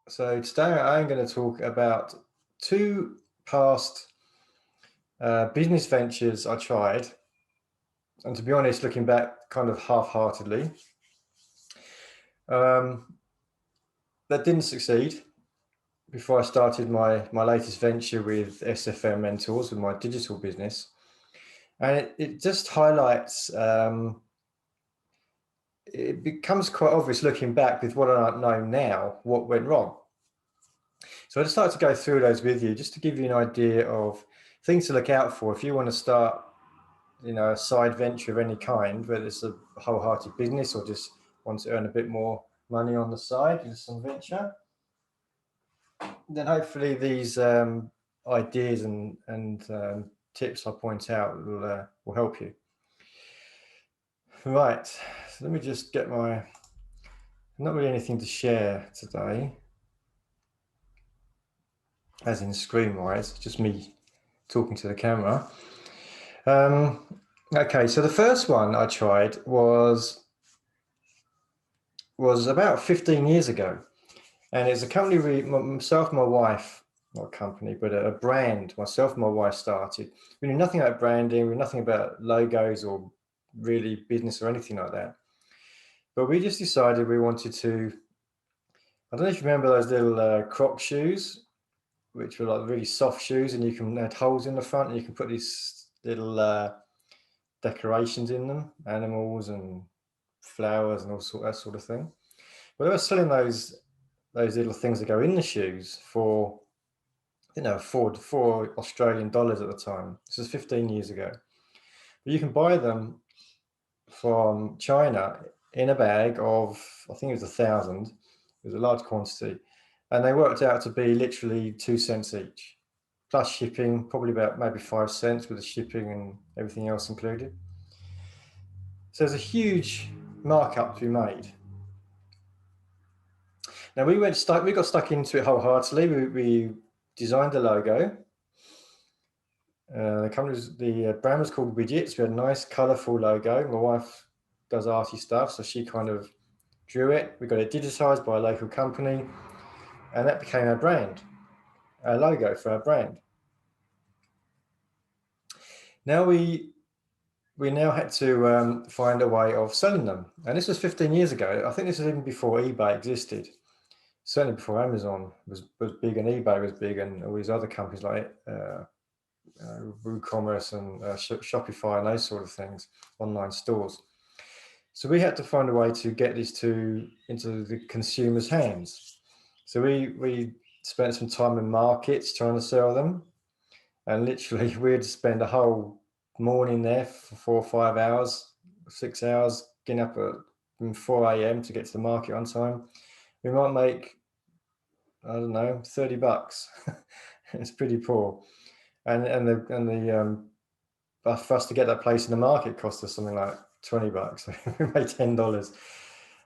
So today I'm going to talk about two past business ventures I tried, and to be honest, looking back kind of half-heartedly, that didn't succeed before I started my latest venture with SFM Mentors, with my digital business. And it just highlights, it becomes quite obvious looking back with what I know now, what went wrong. So I decided to go through those with you just to give you an idea of things to look out for if you want to start, a side venture of any kind, whether it's a wholehearted business or just want to earn a bit more money on the side in some venture. Then hopefully these ideas and tips I point out will help you. Right, so let me just get not really anything to share today, as in screen-wise, just me talking to the camera. Okay, so the first one I tried was about 15 years ago, and it's a company myself and my wife, not a company, but a brand myself and my wife started. We knew nothing about branding, we knew nothing about logos or really business or anything like that. But we just decided we wanted to, I don't know if you remember those little Crocs shoes, which were like really soft shoes, and you can had holes in the front, and you can put these little decorations in them, animals and flowers and that sort of thing. But they were selling those little things that go in the shoes for, four Australian dollars at the time. This was 15 years ago. But you can buy them from China in a bag of, I think it was 1,000. It was a large quantity, and they worked out to be literally 2 cents each, plus shipping, probably about maybe 5 cents with the shipping and everything else included. So there's a huge markup to be made. Now we got stuck into it wholeheartedly. We designed the logo. The brand was called Wijjits. We had a nice, colourful logo. My wife does arty stuff, so she kind of drew it. We got it digitized by a local company, and that became our brand, our logo for our brand. Now we now had to find a way of selling them, and this was 15 years ago. I think this was even before eBay existed. Certainly before Amazon was big and eBay was big, and all these other companies like WooCommerce and Shopify and those sort of things, online stores. So we had to find a way to get this into the consumer's hands. So we spent some time in markets trying to sell them, and literally we'd spend a whole morning there for 4 or 5 hours, 6 hours, getting up at 4 a.m. to get to the market on time. We might make, I don't know, $30. It's pretty poor. And for us to get that place in the market cost us something like $20. So we made $10.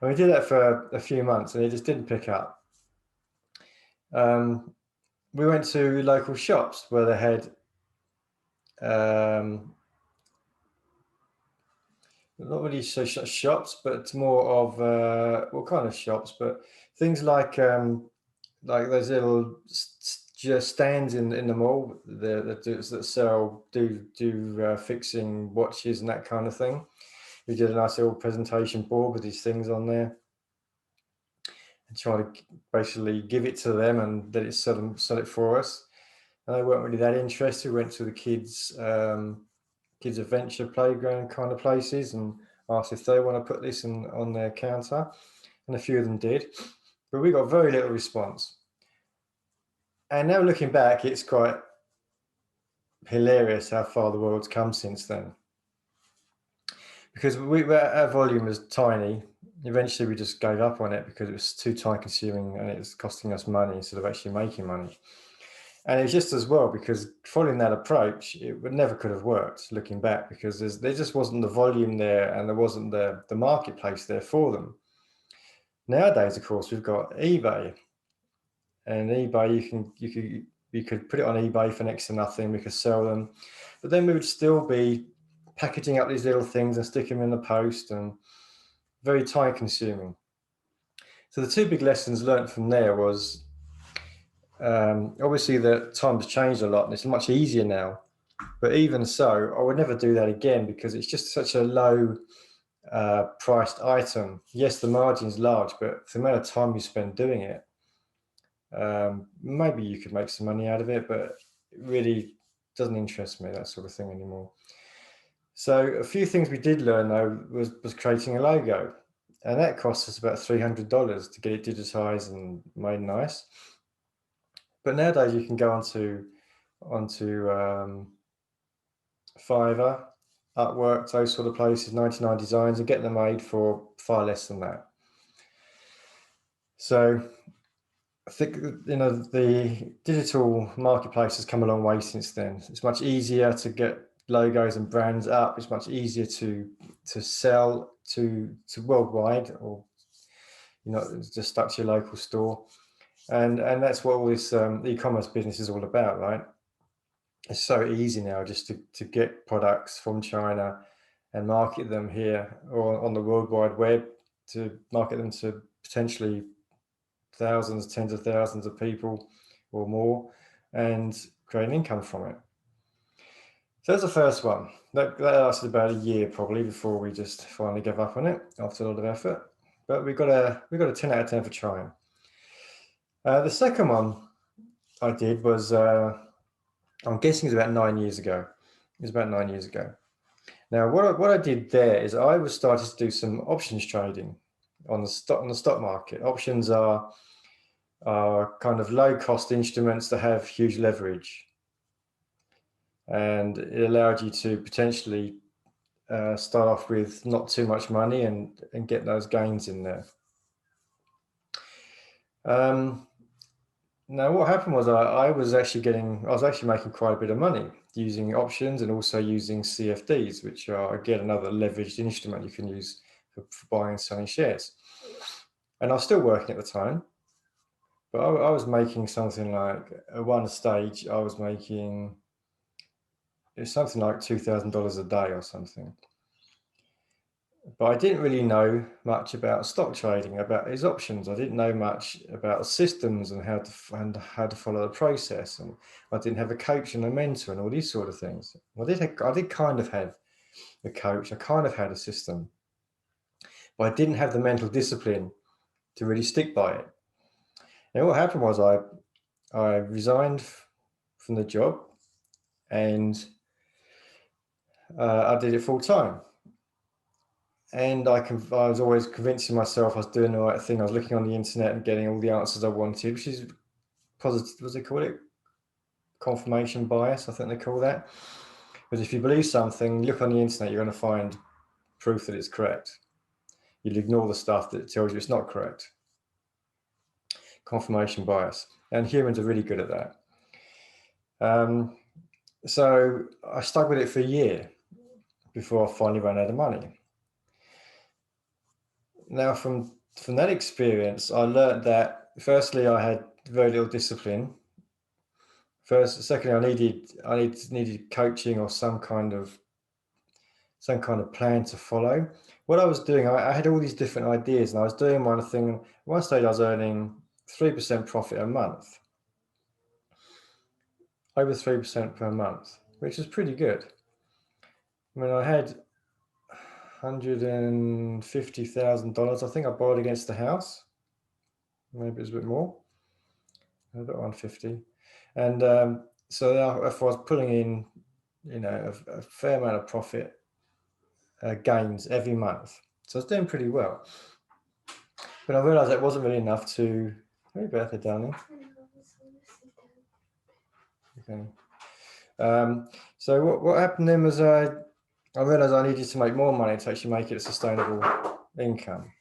And we did that for a few months, and it just didn't pick up. We went to local shops where they had not really shops, but more of what kind of shops? But things like those little stands in the mall that sell fixing watches and that kind of thing. We did a nice little presentation board with these things on there, and try to basically give it to them and let it sell it for us. And they weren't really that interested. We went to the kids adventure playground kind of places and asked if they want to put this on their counter, and a few of them did, but we got very little response. And now looking back, it's quite hilarious how far the world's come since then, because our volume was tiny. Eventually we just gave up on it because it was too time consuming and it was costing us money instead of actually making money. And it's just as well, because following that approach, it never could have worked looking back, because there just wasn't the volume there, and there wasn't the marketplace there for them. Nowadays, of course, we've got eBay, and eBay, you could put it on eBay for next to nothing. We could sell them, but then we would still be packaging up these little things and sticking them in the post, and very time consuming. So the two big lessons learned from there was Obviously, the times changed a lot, and it's much easier now. But even so, I would never do that again because it's just such a low priced item. Yes, the margin's large, but for the amount of time you spend doing it, maybe you could make some money out of it, but it really doesn't interest me, that sort of thing, anymore. So a few things we did learn, though, was creating a logo, and that cost us about $300 to get it digitized and made nice. But nowadays you can go onto Fiverr, Upwork, those sort of places, 99 Designs, and get them made for far less than that. So I think, the digital marketplace has come a long way since then. It's much easier to get logos and brands up. It's much easier to sell to worldwide, or just stuck to your local store. And that's what all this e-commerce business is all about, right? It's so easy now just to get products from China and market them here or on the World Wide Web, to market them to potentially thousands, tens of thousands of people or more, and create an income from it. So that's the first one. That lasted about a year probably before we just finally gave up on it after a lot of effort. But we got a 10 out of 10 for trying. The second one I did was, I'm guessing it's about 9 years ago. It was about 9 years ago. Now, what I did there is I was starting to do some options trading on the stock market. Options are kind of low cost instruments that have huge leverage, and it allowed you to potentially start off with not too much money and get those gains in there. Now, what happened was I was actually making quite a bit of money using options and also using CFDs, which are, again, another leveraged instrument you can use for buying and selling shares. And I was still working at the time, but I was making something like, at one stage, I was making, it was something like $2,000 a day or something. But I didn't really know much about stock trading, about these options. I didn't know much about the systems and how to follow the process. And I didn't have a coach and a mentor and all these sort of things. I did kind of have a coach. I kind of had a system, but I didn't have the mental discipline to really stick by it. And what happened was I resigned from the job, and I did it full time. And I was always convincing myself I was doing the right thing. I was looking on the internet and getting all the answers I wanted, which is positive. What do they call it? Confirmation bias, I think they call that. Because if you believe something, look on the internet, you're going to find proof that it's correct. You'll ignore the stuff that tells you it's not correct. Confirmation bias. And humans are really good at that. So I stuck with it for a year before I finally ran out of money. Now, from that experience, I learned that, firstly, I had very little discipline. Secondly, I needed coaching or some kind of plan to follow. What I was doing, I had all these different ideas, and I was doing one thing. At one stage, I was earning 3% profit a month, over 3% per month, which is pretty good. I mean, I had $150,000. I think I borrowed against the house. Maybe it was a bit more. About 150, and so if I was pulling in, a fair amount of profit gains every month, so I was doing pretty well. But I realised that wasn't really enough to. Hey, Bertha, darling. Okay. So what happened then was I realised I needed to make more money to actually make it a sustainable income.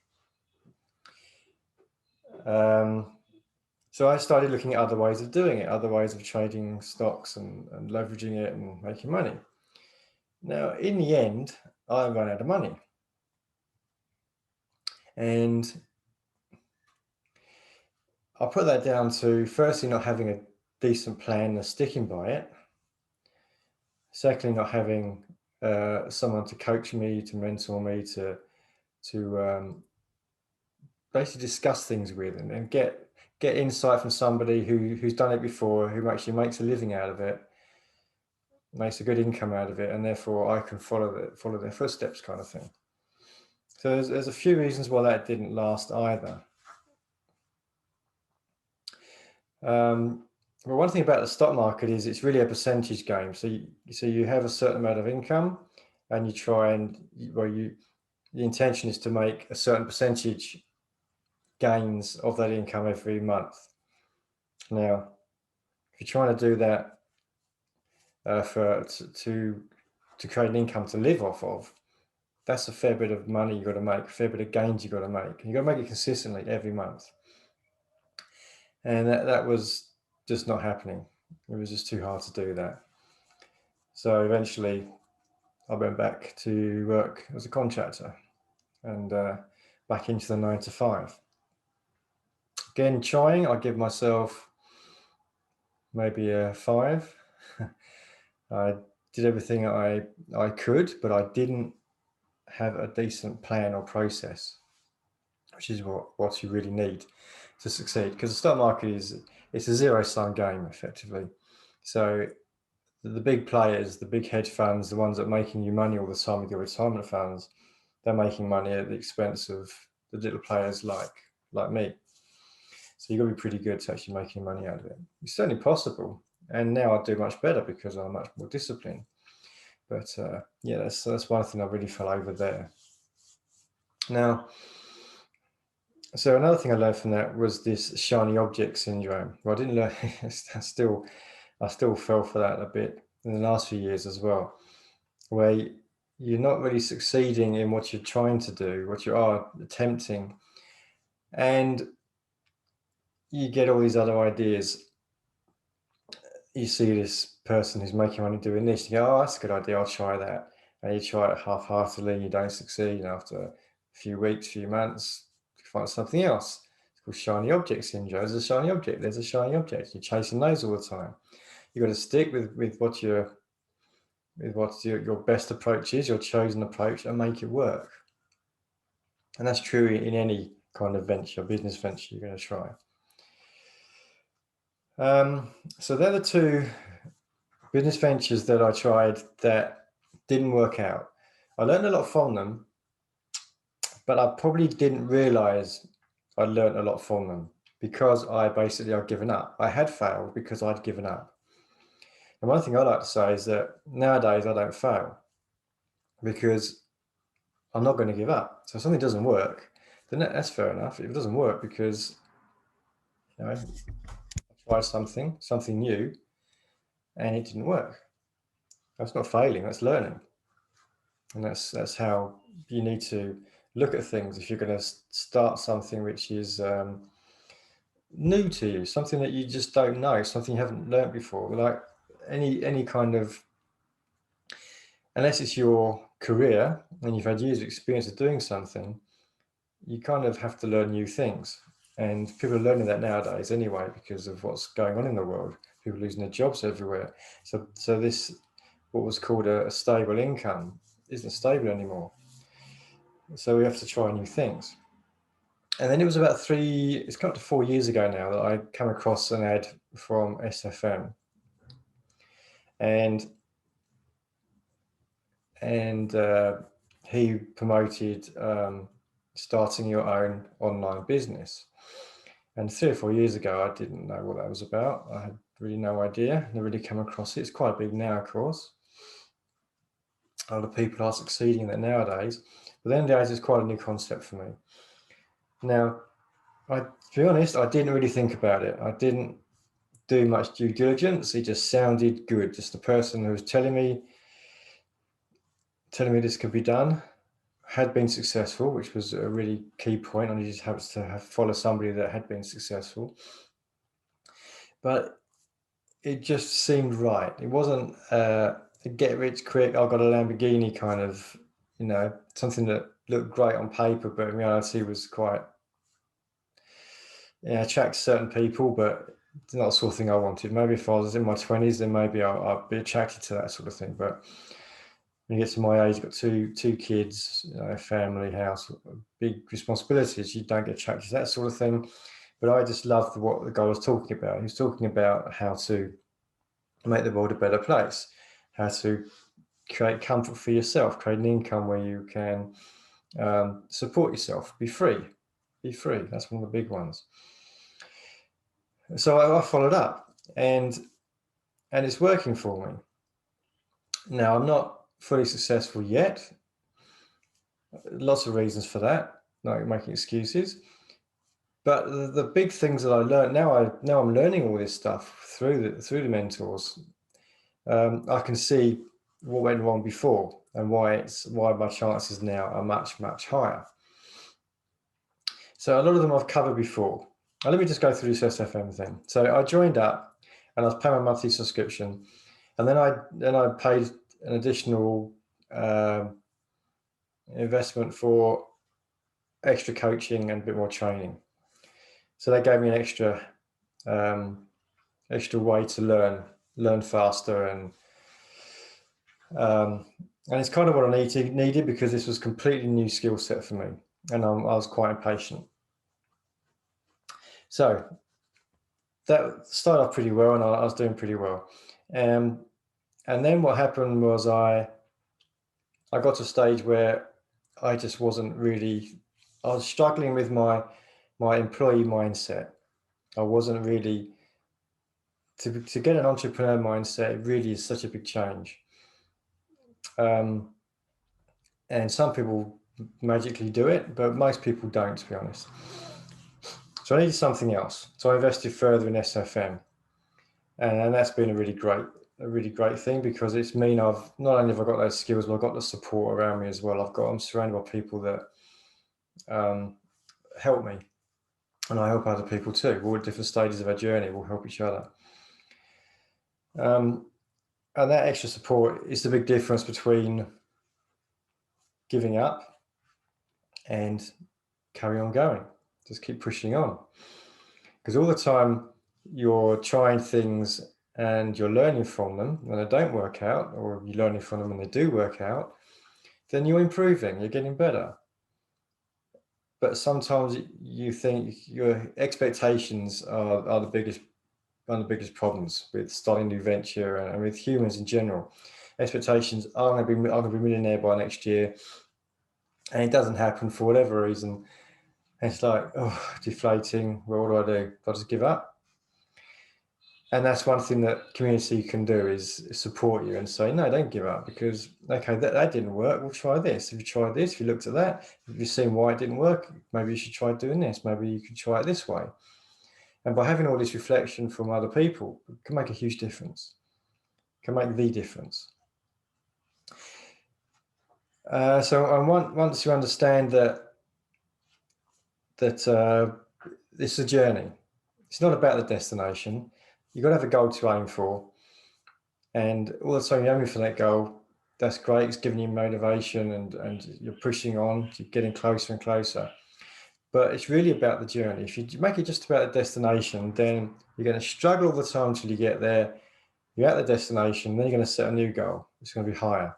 So I started looking at other ways of doing it, other ways of trading stocks and leveraging it and making money. Now, in the end, I ran out of money. And I put that down to, firstly, not having a decent plan and sticking by it. Secondly, not having someone to coach me, to mentor me, to basically discuss things with and get get insight from somebody who's done it before, who actually makes a living out of it, makes a good income out of it, and therefore I can follow their footsteps, kind of thing. So there's a few reasons why that didn't last either. But one thing about the stock market is it's really a percentage game. So you have a certain amount of income, and you try and the intention is to make a certain percentage gains of that income every month. Now, if you're trying to do that to create an income to live off of, that's a fair bit of money you've got to make, a fair bit of gains you've got to make. You've got to make it consistently every month. And that was just not happening. It was just too hard to do that. So eventually I went back to work as a contractor and back into the 9 to 5. Again, trying, I give myself maybe a 5. I did everything I could, but I didn't have a decent plan or process, which is what you really need to succeed. Because the stock market it's a zero-sum game, effectively. So the big players, the big hedge funds, the ones that are making you money all the time with your retirement funds, they're making money at the expense of the little players like me. So you've got to be pretty good to actually making money out of it. It's certainly possible. And now I do much better because I'm much more disciplined. But yeah, that's one thing I really fell over there. Now, so another thing I learned from that was this shiny object syndrome. Well, I didn't learn, I still fell for that a bit in the last few years as well, where you're not really succeeding in what you're trying to do, what you are attempting, and you get all these other ideas. You see this person who's making money doing this, you go, oh, that's a good idea, I'll try that. And you try it half-heartedly and you don't succeed, and after a few weeks, few months, you find something else. It's called shiny object syndrome. There's a shiny object, there's a shiny object. You're chasing those all the time. You've got to stick with what your best approach is, your chosen approach, and make it work. And that's true in any kind of venture, business venture you're going to try. So they're the two business ventures that I tried that didn't work out. I learned a lot from them, but I probably didn't realize I learned a lot from them because I'd given up. I had failed because I'd given up. And one thing I like to say is that nowadays I don't fail because I'm not going to give up. So if something doesn't work, then that's fair enough. If it doesn't work because I tried something new, and it didn't work, that's not failing, that's learning. And that's how you need to look at things if you're going to start something which is new to you, something that you just don't know, something you haven't learned before. Like any kind of, unless it's your career and you've had years of experience of doing something, you kind of have to learn new things. And people are learning that nowadays anyway because of what's going on in the world. People losing their jobs everywhere. So this, what was called a stable income, isn't stable anymore. So we have to try new things. And then it was about it's come up to 4 years ago now that I come across an ad from SFM. And he promoted starting your own online business. And 3 or 4 years ago, I didn't know what that was about. I had really no idea. Never really come across it. It's quite big now, of course. A lot of people are succeeding in that nowadays. But then nowadays, it's quite a new concept for me. Now, to be honest, I didn't really think about it. I didn't do much due diligence. It just sounded good. Just the person who was telling me this could be done had been successful, which was a really key point. I needed to follow somebody that had been successful. But it just seemed right. It wasn't a get rich quick, I've got a Lamborghini kind of, something that looked great on paper, but in reality was quite, attracts certain people, but it's not the sort of thing I wanted. Maybe if I was in my 20s, then maybe I'd be attracted to that sort of thing. But when you get to my age, got two kids, family, house, big responsibilities, you don't get attracted to that sort of thing. but I just loved what the guy was talking about. He was talking about how to make the world a better place, how to create comfort for yourself, create an income where you can support yourself, be free. That's one of the big ones. So I followed up, and it's working for me. Now, I'm not fully successful yet. Lots of reasons for that, like making excuses. But the big things that I learned now, I'm learning all this stuff through the mentors. I can see what went wrong before and why my chances now are much, much higher. So a lot of them I've covered before. Now let me just go through this SFM thing. So I joined up and I was paying my monthly subscription, and then I paid an additional investment for extra coaching and a bit more training. So they gave me an extra way to learn faster, and it's kind of what I needed because this was a completely new skill set for me, and I was quite impatient. So that started off pretty well, and I was doing pretty well. And then what happened was I got to a stage where I just wasn't really. I was struggling with my employee mindset. I wasn't really to get an entrepreneur mindset. It really is such a big change. And some people magically do it, but most people don't, to be honest. So I needed something else. So I invested further in SFM, and that's been a really great thing, because it's mean I've not only have I got those skills, but I've got the support around me as well. I'm surrounded by people that help me, and I help other people too. We're at different stages of our journey. We'll help each other. And that extra support is the big difference between giving up and carry on going. Just keep pushing on, because all the time you're trying things and you're learning from them when they don't work out, or you're learning from them when they do work out, then you're improving, you're getting better. But sometimes you think your expectations are one of the biggest problems with starting a new venture and with humans in general. Expectations are I'm going to be a millionaire by next year, and it doesn't happen for whatever reason. And it's like, oh, deflating. Well, what do? I just give up? And that's one thing that community can do, is support you and say, no, don't give up, because, okay, that didn't work. We'll try this. If you tried this, if you looked at that, if you've seen why it didn't work, maybe you should try doing this. Maybe you could try it this way. And by having all this reflection from other people, it can make a huge difference. It can make the difference. So once you understand that this is a journey, it's not about the destination. You've got to have a goal to aim for, and all the time you're aiming for that goal, that's great. It's giving you motivation, and you're pushing on, you're getting closer and closer. But it's really about the journey. If you make it just about the destination, then you're going to struggle all the time until you get there. You're at the destination, then you're going to set a new goal. It's going to be higher.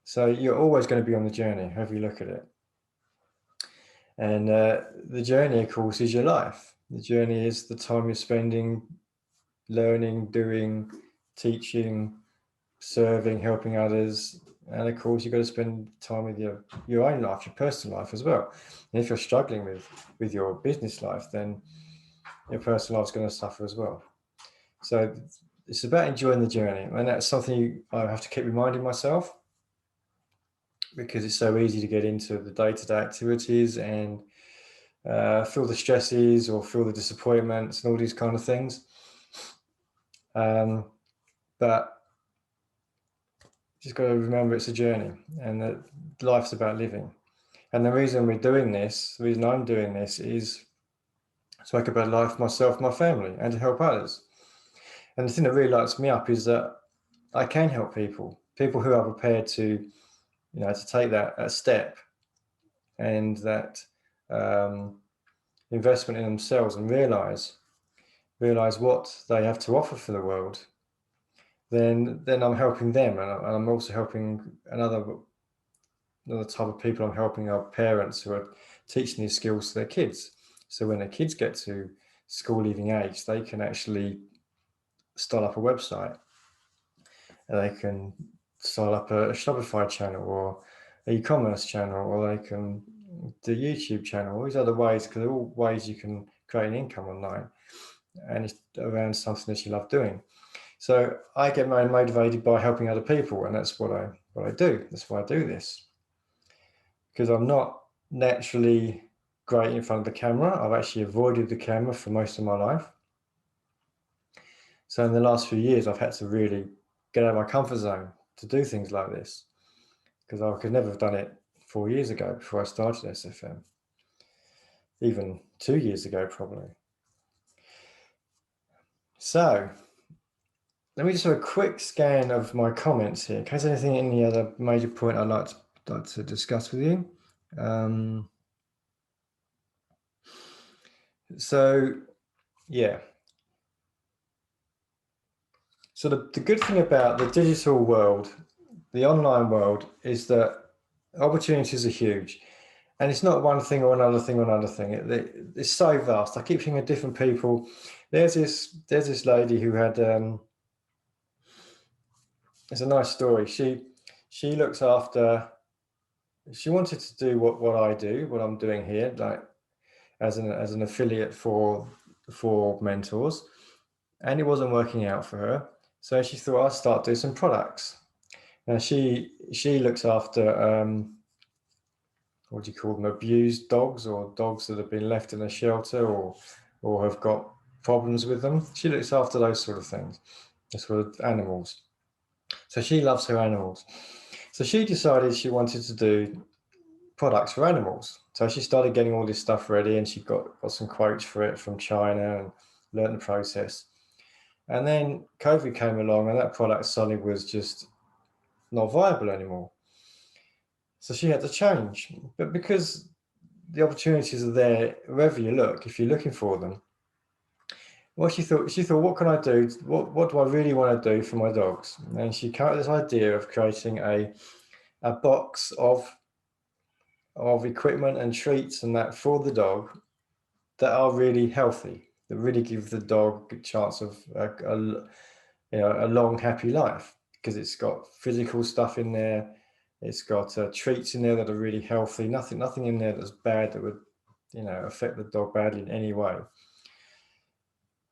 So you're always going to be on the journey, however you look at it. And the journey, of course, is your life. The journey is the time you're spending learning, doing, teaching, serving, helping others. And of course, you've got to spend time with your own life, your personal life as well. And if you're struggling with your business life, then your personal life is going to suffer as well. So it's about enjoying the journey. And that's something I have to keep reminding myself, because it's so easy to get into the day-to-day activities and feel the stresses or feel the disappointments and all these kind of things. But just got to remember it's a journey, and that life's about living. And the reason we're doing this, the reason I'm doing this, is to make a better life for myself, my family, and to help others. And the thing that really lights me up is that I can help people who are prepared to, to take that step, and that investment in themselves, and realize what they have to offer for the world. Then I'm helping them, and I'm also helping another type of people. I'm helping our parents who are teaching these skills to their kids. So when the kids get to school leaving age, they can actually start up a website, and they can start up a Shopify channel or an e-commerce channel, or they can do YouTube channel. All these other ways, because they're all ways you can create an income online, and it's around something that you love doing. So I get motivated by helping other people, and that's what I do. That's why I do this, because I'm not naturally great in front of the camera. I've actually avoided the camera for most of my life. So in the last few years, I've had to really get out of my comfort zone to do things like this, because I could never have done it 4 years ago before I started SFM, even 2 years ago probably. So let me just have a quick scan of my comments here in case anything, any other major point I'd like to discuss with you. So yeah. So the good thing about the digital world, the online world, is that opportunities are huge. And it's not one thing or another thing or another thing. It's so vast. I keep thinking of different people. There's this lady who had, it's a nice story. She looks after, she wanted to do what I do, what I'm doing here, like as an affiliate for mentors, and it wasn't working out for her. So she thought, I'll start doing some products. Now she looks after what do you call them, abused dogs, or dogs that have been left in a shelter or have got problems with them. She looks after those sort of things, those sort of animals. So she loves her animals. So she decided she wanted to do products for animals. So she started getting all this stuff ready, and she got some quotes for it from China and learned the process. And then COVID came along, and that product suddenly was just not viable anymore. So she had to change. But because the opportunities are there wherever you look, if you're looking for them, well, she thought, what can I do? What do I really want to do for my dogs? And she came up with this idea of creating a box of equipment and treats and that for the dog that are really healthy, that really give the dog a chance of a long, happy life, because it's got physical stuff in there. It's got treats in there that are really healthy. Nothing in there that's bad that would, affect the dog badly in any way.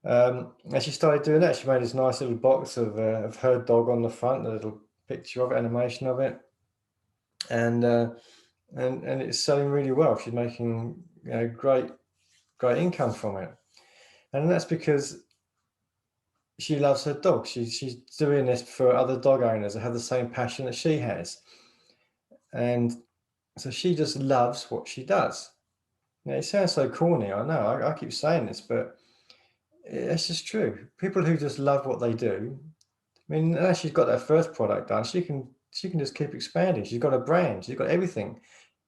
And she started doing that. She made this nice little box of her dog on the front, a little picture of it, animation of it, and it's selling really well. She's making great income from it, and that's because she loves her dog. She's doing this for other dog owners that have the same passion that she has, and so she just loves what she does. Now, it sounds so corny, I know. I keep saying this, but it's just true. People who just love what they do. I mean, now she's got that first product done, she can just keep expanding. She's got a brand. She's got everything.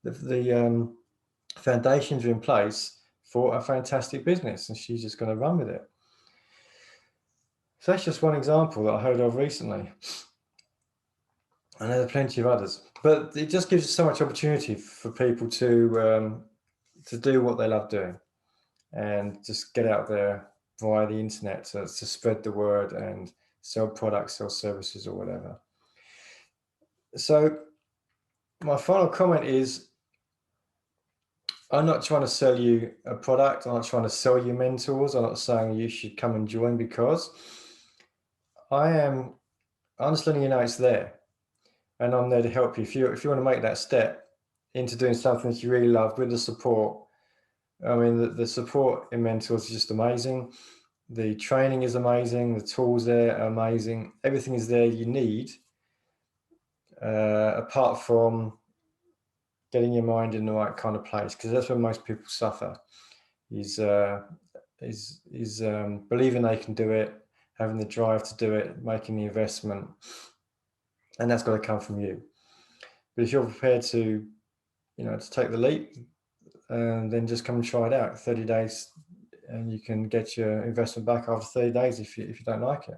The foundations are in place for a fantastic business, and she's just going to run with it. So that's just one example that I heard of recently. And there are plenty of others, but it just gives so much opportunity for people to do what they love doing, and just get out there via the internet to spread the word and sell products, sell services, or whatever. So my final comment is, I'm not trying to sell you a product. I'm not trying to sell you mentors. I'm not saying you should come and join, because I'm just letting you know it's there, and I'm there to help you. If you want to make that step into doing something that you really love with the support, I mean, the support in mentors is just amazing. The training is amazing. The tools there are amazing. Everything is there you need, apart from getting your mind in the right kind of place, because that's where most people suffer, is believing they can do it, having the drive to do it, making the investment, and that's got to come from you. But if you're prepared to, to take the leap, and then just come and try it out 30 days, and you can get your investment back after 30 days if you don't like it.